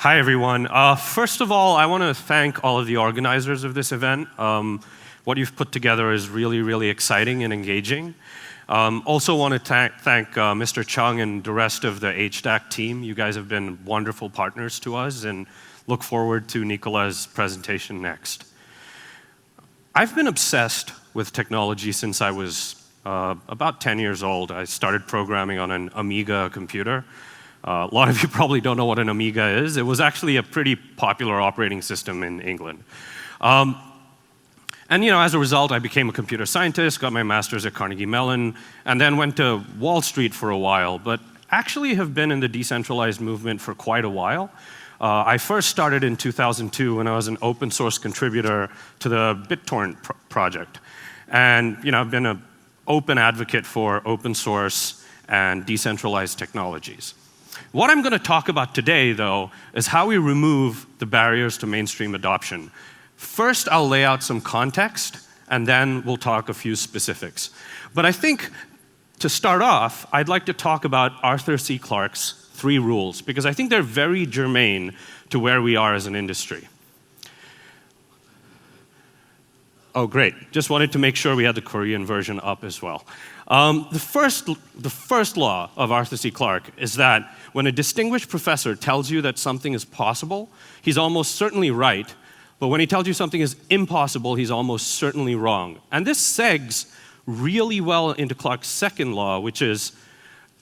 Hi, everyone. First of all, I want to thank all of the organizers of this event. What you've put together is really, really exciting and engaging. Also want to thank Mr. Chung and the rest of the HDAC team. You guys have been wonderful partners to us, and look forward to Nicola's presentation next. I've been obsessed with technology since I was about 10 years old. I started programming on an Amiga computer. A lot of you probably don't know what an Amiga is. It was actually a pretty popular operating system in England. And as a result, I became a computer scientist, got my master's at Carnegie Mellon, and then went to Wall Street for a while, but actually have been in the decentralized movement for quite a while. I first started in 2002 when I was an open source contributor to the BitTorrent project. And I've been an open advocate for open source and decentralized technologies. What I'm going to talk about today, though, is how we remove the barriers to mainstream adoption. First, I'll lay out some context, and then we'll talk a few specifics. But I think, to start off, I'd like to talk about Arthur C. Clarke's 3 rules, because I think they're very germane to where we are as an industry. Oh, great. Just wanted to make sure we had the Korean version up as well. The first law of Arthur C. Clarke is that when a distinguished professor tells you that something is possible, he's almost certainly right, but when he tells you something is impossible, he's almost certainly wrong. And this segs really well into Clarke's second law, which is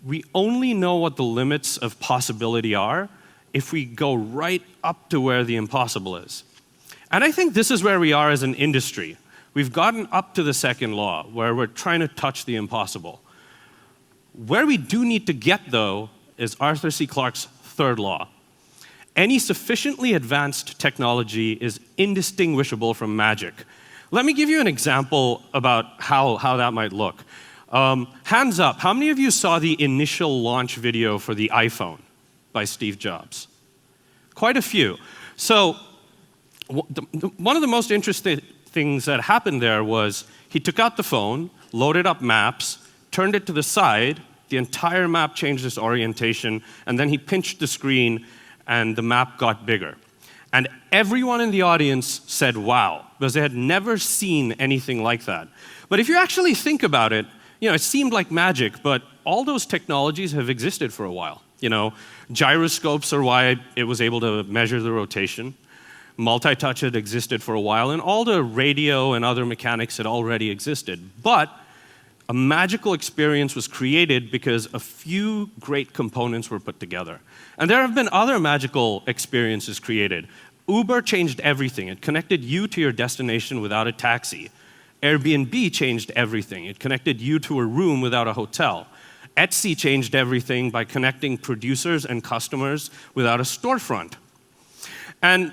we only know what the limits of possibility are if we go right up to where the impossible is. And I think this is where we are as an industry. We've gotten up to the second law, where we're trying to touch the impossible. Where we do need to get, though, is Arthur C. Clarke's third law. Any sufficiently advanced technology is indistinguishable from magic. Let me give you an example about how that might look. Hands up, how many of you saw the initial launch video for the iPhone by Steve Jobs? Quite a few. So one of the most interesting things that happened there was he took out the phone, loaded up maps, turned it to the side, the entire map changed its orientation, and then he pinched the screen and the map got bigger. And everyone in the audience said, wow, because they had never seen anything like that. But if you actually think about it, it seemed like magic, but all those technologies have existed for a while. Gyroscopes are why it was able to measure the rotation. Multi-touch had existed for a while, and all the radio and other mechanics had already existed. But a magical experience was created because a few great components were put together. And there have been other magical experiences created. Uber changed everything. It connected you to your destination without a taxi. Airbnb changed everything. It connected you to a room without a hotel. Etsy changed everything by connecting producers and customers without a storefront. And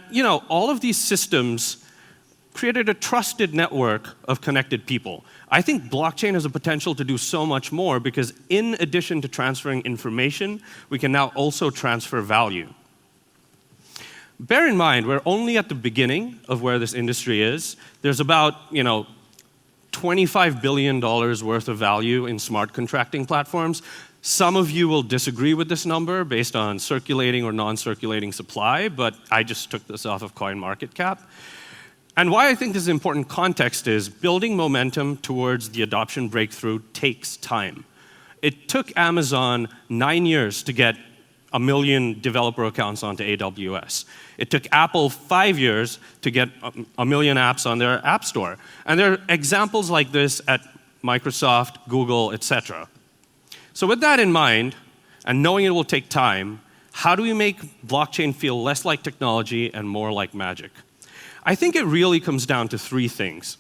all of these systems created a trusted network of connected people. I think blockchain has a potential to do so much more because in addition to transferring information, we can now also transfer value. Bear in mind, we're only at the beginning of where this industry is. There's about, $25 billion worth of value in smart contracting platforms. Some of you will disagree with this number based on circulating or non-circulating supply, but I just took this off of CoinMarketCap. And why I think this is important context is building momentum towards the adoption breakthrough takes time. It took Amazon 9 years to get 1 million developer accounts onto AWS. It took Apple 5 years to get 1 million apps on their App Store. And there are examples like this at Microsoft, Google, etc. So with that in mind, and knowing it will take time, how do we make blockchain feel less like technology and more like magic? I think it really comes down to 3 things.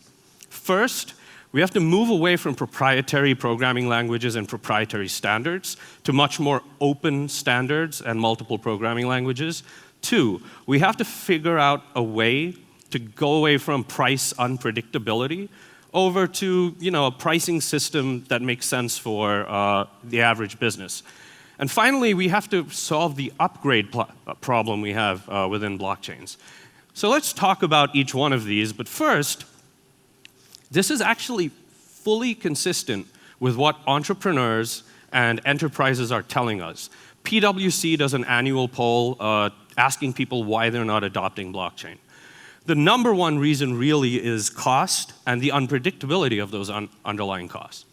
First, we have to move away from proprietary programming languages and proprietary standards to much more open standards and multiple programming languages. 2, we have to figure out a way to go away from price unpredictability over to a pricing system that makes sense for the average business. And finally, we have to solve the upgrade problem we have within blockchains. So let's talk about each one of these, but first, this is actually fully consistent with what entrepreneurs and enterprises are telling us. PwC does an annual poll asking people why they're not adopting blockchain. The number one reason really is cost and the unpredictability of those underlying costs.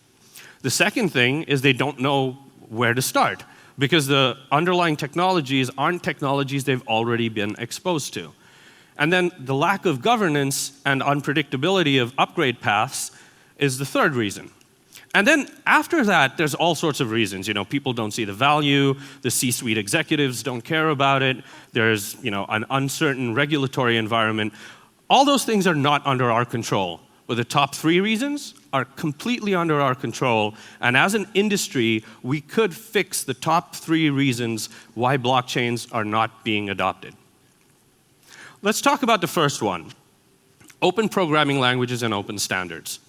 The second thing is they don't know where to start because the underlying technologies aren't technologies they've already been exposed to. And then the lack of governance and unpredictability of upgrade paths is the third reason. And then after that, there's all sorts of reasons. You know, people don't see the value, the C-suite executives don't care about it, there's, you know, an uncertain regulatory environment. All those things are not under our control. But the top three reasons are completely under our control. And as an industry, we could fix the top three reasons why blockchains are not being adopted. Let's talk about the first one, open programming languages and open standards.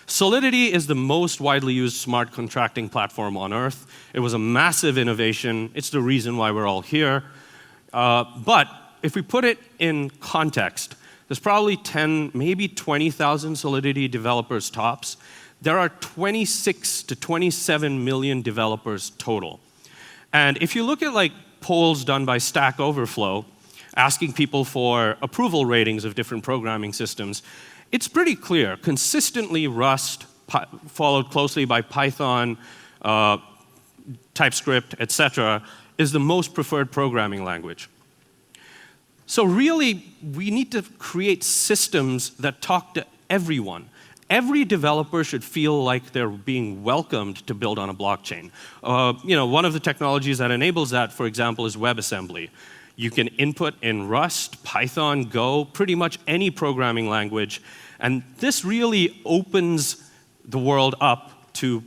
Solidity is the most widely used smart contracting platform on Earth. It was a massive innovation. It's the reason why we're all here. But if we put it in context, there's probably 10, maybe 20,000 Solidity developers tops. There are 26 to 27 million developers total. And if you look at like polls done by Stack Overflow, asking people for approval ratings of different programming systems, it's pretty clear. Consistently Rust, followed closely by Python, TypeScript, etc., is the most preferred programming language. So really, we need to create systems that talk to everyone. Every developer should feel like they're being welcomed to build on a blockchain. You know, one of the technologies that enables that, for example, is WebAssembly. You can input in Rust, Python, Go, pretty much any programming language. And this really opens the world up to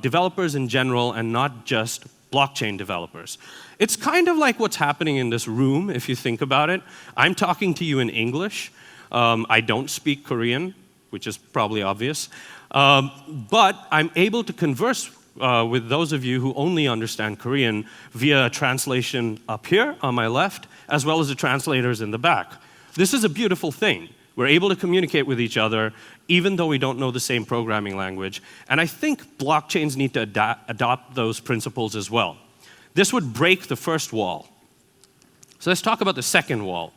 developers in general and not just blockchain developers. It's kind of like what's happening in this room, if you think about it. I'm talking to you in English. I don't speak Korean, which is probably obvious. But I'm able to converse with those of you who only understand Korean via a translation up here on my left, as well as the translators in the back. This is a beautiful thing. We're able to communicate with each other, even though we don't know the same programming language. And I think blockchains need to adopt those principles as well. This would break the first wall. So let's talk about the second wall.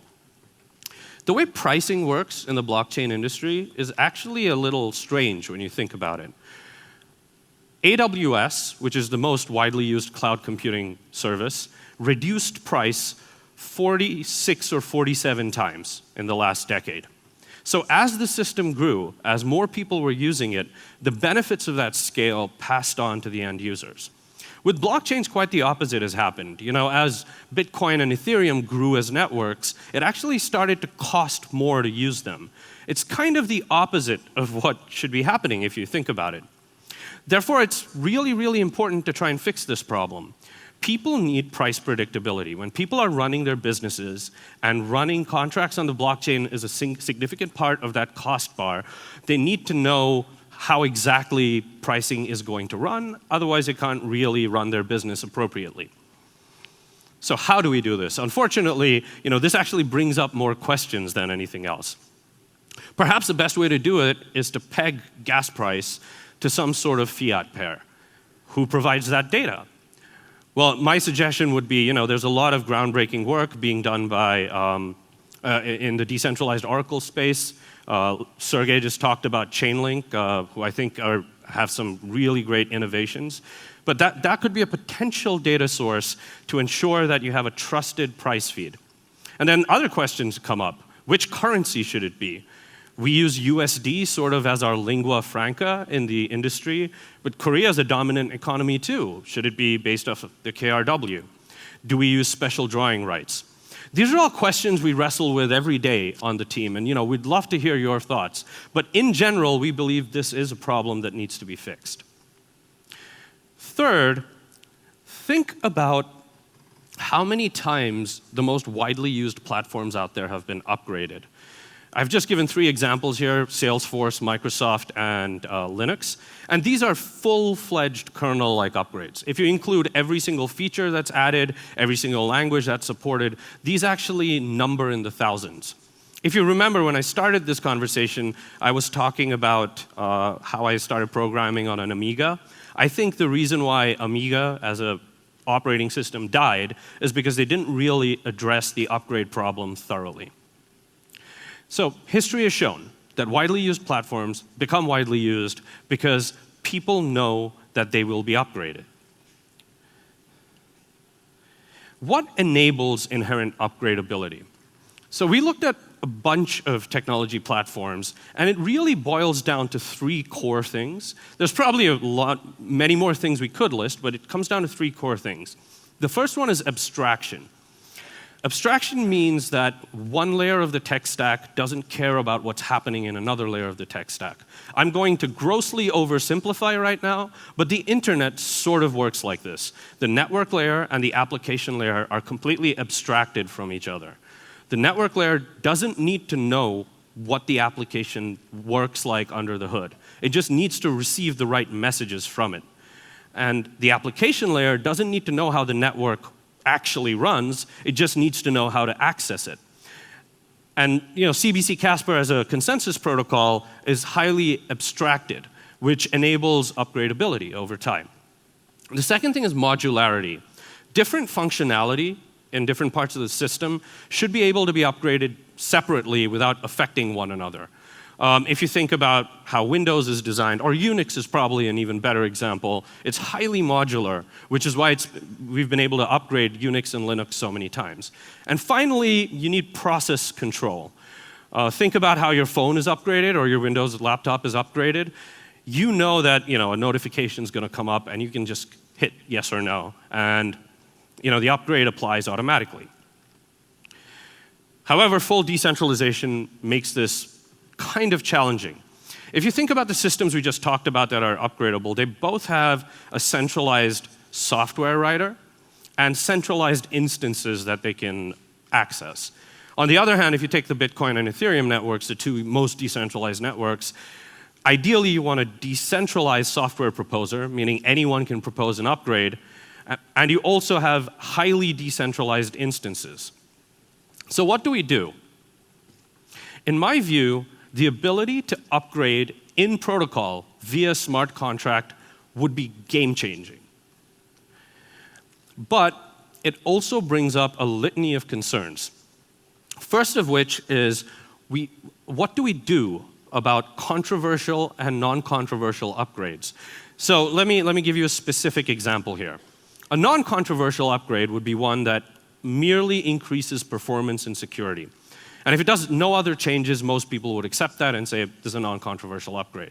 The way pricing works in the blockchain industry is actually a little strange when you think about it. AWS, which is the most widely used cloud computing service, reduced price 46 or 47 times in the last decade. So as the system grew, as more people were using it, the benefits of that scale passed on to the end users. With blockchains, quite the opposite has happened. You know, as Bitcoin and Ethereum grew as networks, it actually started to cost more to use them. It's kind of the opposite of what should be happening if you think about it. Therefore, it's really, really important to try and fix this problem. People need price predictability. When people are running their businesses and running contracts on the blockchain is a significant part of that cost bar, they need to know how exactly pricing is going to run. Otherwise, they can't really run their business appropriately. So how do we do this? Unfortunately, you know, this actually brings up more questions than anything else. Perhaps the best way to do it is to peg gas price to some sort of fiat pair. Who provides that data? Well, my suggestion would be, you know, there's a lot of groundbreaking work being done by, in the decentralized Oracle space. Sergey just talked about Chainlink, who I think have some really great innovations. But that could be a potential data source to ensure that you have a trusted price feed. And then other questions come up. Which currency should it be? We use USD sort of as our lingua franca in the industry, but Korea is a dominant economy too. Should it be based off of the KRW? Do we use special drawing rights? These are all questions we wrestle with every day on the team, and you know, we'd love to hear your thoughts. But in general, we believe this is a problem that needs to be fixed. Third, think about how many times the most widely used platforms out there have been upgraded. I've just given 3 examples here, Salesforce, Microsoft, and Linux. And these are full-fledged kernel-like upgrades. If you include every single feature that's added, every single language that's supported, these actually number in the thousands. If you remember, when I started this conversation, I was talking about how I started programming on an Amiga. I think the reason why Amiga as a operating system died is because they didn't really address the upgrade problem thoroughly. So history has shown that widely used platforms become widely used because people know that they will be upgraded. What enables inherent upgradability? So we looked at a bunch of technology platforms, and it really boils down to three core things. There's probably many more things we could list, but it comes down to three core things. The first one is abstraction. Abstraction means that one layer of the tech stack doesn't care about what's happening in another layer of the tech stack. I'm going to grossly oversimplify right now, but the internet sort of works like this. The network layer and the application layer are completely abstracted from each other. The network layer doesn't need to know what the application works like under the hood. It just needs to receive the right messages from it. And the application layer doesn't need to know how the network actually runs, it just needs to know how to access it. And CBC Casper as a consensus protocol is highly abstracted, which enables upgradability over time. The second thing is modularity. Different functionality in different parts of the system should be able to be upgraded separately without affecting one another. If you think about how Windows is designed, or Unix is probably an even better example, it's highly modular, which is why we've been able to upgrade Unix and Linux so many times. And finally, you need process control. Think about how your phone is upgraded or your Windows laptop is upgraded. You know that a notification is going to come up and you can just hit yes or no. And the upgrade applies automatically. However, full decentralization makes this kind of challenging. If you think about the systems we just talked about that are upgradable, they both have a centralized software writer and centralized instances that they can access. On the other hand, if you take the Bitcoin and Ethereum networks, the two most decentralized networks, ideally you want a decentralized software proposer, meaning anyone can propose an upgrade, and you also have highly decentralized instances. So what do we do? In my view, the ability to upgrade in protocol via smart contract would be game-changing. But it also brings up a litany of concerns. First of which is, what do we do about controversial and non-controversial upgrades? So let me give you a specific example here. A non-controversial upgrade would be one that merely increases performance and security. And if it does no other changes, most people would accept that and say this is a non-controversial upgrade.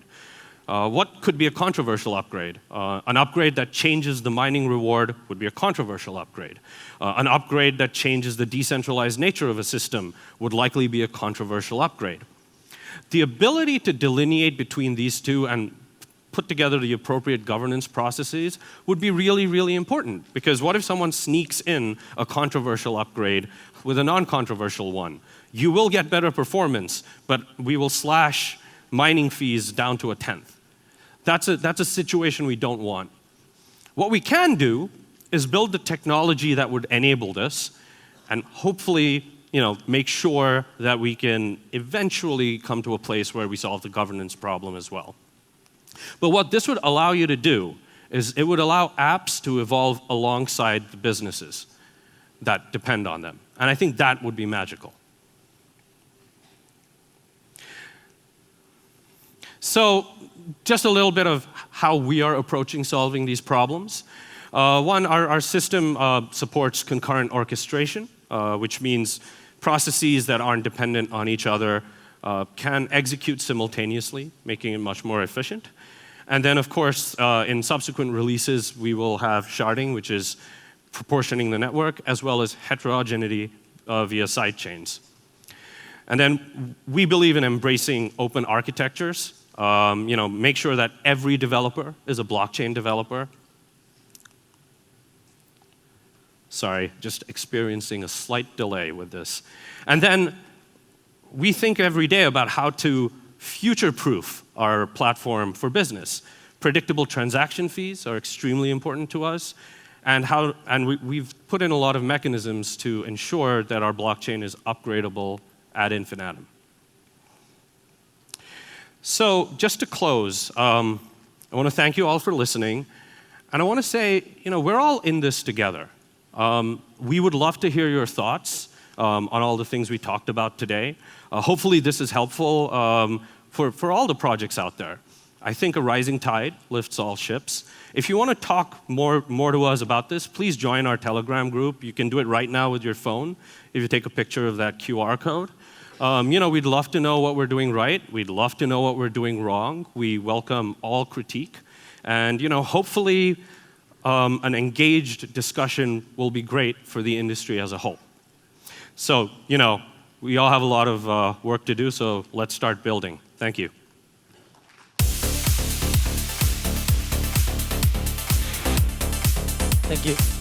What could be a controversial upgrade? An upgrade that changes the mining reward would be a controversial upgrade. An upgrade that changes the decentralized nature of a system would likely be a controversial upgrade. The ability to delineate between these two and put together the appropriate governance processes would be really, really important. Because what if someone sneaks in a controversial upgrade with a non-controversial one? You will get better performance, but we will slash mining fees down to 1/10. That's a situation we don't want. What we can do is build the technology that would enable this, and hopefully, make sure that we can eventually come to a place where we solve the governance problem as well. But what this would allow you to do is it would allow apps to evolve alongside the businesses that depend on them. And I think that would be magical. So just a little bit of how we are approaching solving these problems. One, our system supports concurrent orchestration, which means processes that aren't dependent on each other can execute simultaneously, making it much more efficient. And then, of course, in subsequent releases, we will have sharding, which is proportioning the network, as well as heterogeneity via sidechains. And then we believe in embracing open architectures. Make sure that every developer is a blockchain developer. Sorry, just experiencing a slight delay with this. And then we think every day about how to future-proof our platform for business. Predictable transaction fees are extremely important to us, and we've put in a lot of mechanisms to ensure that our blockchain is upgradable ad infinitum. So just to close, I want to thank you all for listening. And I want to say, we're all in this together. We would love to hear your thoughts on all the things we talked about today. Hopefully this is helpful for all the projects out there. I think a rising tide lifts all ships. If you want to talk more to us about this, please join our Telegram group. You can do it right now with your phone if you take a picture of that QR code. We'd love to know what we're doing right. We'd love to know what we're doing wrong. We welcome all critique. And hopefully an engaged discussion will be great for the industry as a whole. So, we all have a lot of work to do, so let's start building. Thank you. Thank you.